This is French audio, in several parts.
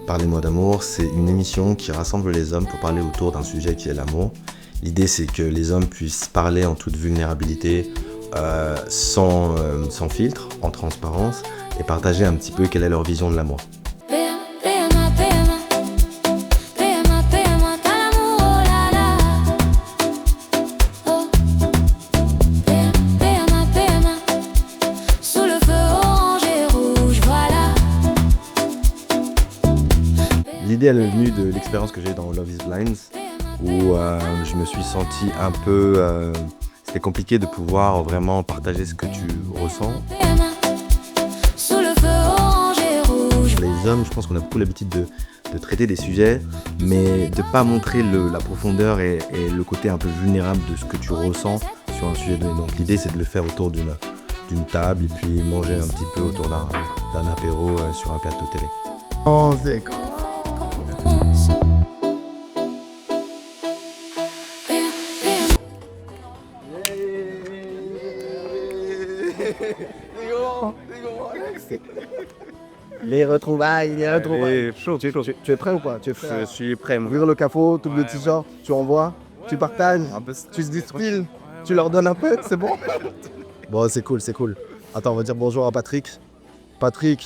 Parlez-moi d'amour, c'est une émission qui rassemble les hommes pour parler autour d'un sujet qui est l'amour. L'idée, c'est que les hommes puissent parler en toute vulnérabilité, sans filtre, en transparence, et partager un petit peu quelle est leur vision de l'amour. L'idée, elle est venue de l'expérience que j'ai dans Love is Blind, où je me suis senti un peu... c'était compliqué de pouvoir vraiment partager ce que tu ressens. Les hommes, je pense qu'on a beaucoup l'habitude de traiter des sujets, mais de ne pas montrer la profondeur et le côté un peu vulnérable de ce que tu ressens sur un sujet donné. Donc l'idée, c'est de le faire autour d'une table et puis manger un petit peu autour d'un apéro sur un plateau télé. Oh, c'est cool. Les retrouvailles. Chaud. Tu es prêt ou pas? Tu es prêt Je suis prêt, moi. ouvrir le capot, tout le t-shirt, tu envoies, tu partages, tu se distilles, tu leur donnes un peu, c'est bon? Bon, c'est cool. Attends, on va dire bonjour à Patrick. Patrick,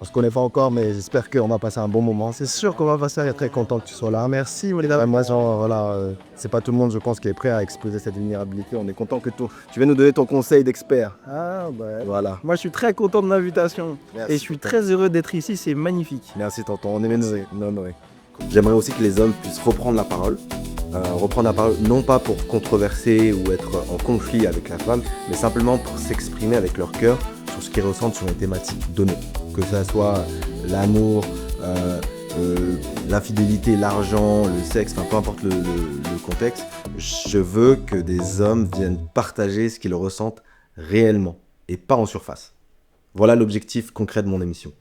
on se connaît pas encore, mais j'espère qu'on va passer un bon moment. C'est sûr qu'on va passer, je suis très content que tu sois là. Merci, Walida. Moi, c'est pas tout le monde, je pense, qui est prêt à exposer cette vulnérabilité. On est content que tu viennes nous donner ton conseil d'expert. Ah bah, Voilà. moi je suis très content de l'invitation Merci. et je suis très heureux d'être ici, c'est magnifique. Merci, tonton. On est honoré. J'aimerais aussi que les hommes puissent reprendre la parole, non pas pour controverser ou être en conflit avec la femme, mais simplement pour s'exprimer avec leur cœur sur ce qu'ils ressentent sur une thématique donnée. Que ça soit l'amour, l'infidélité, l'argent, le sexe, peu importe le contexte, je veux que des hommes viennent partager ce qu'ils ressentent réellement et pas en surface. Voilà l'objectif concret de mon émission.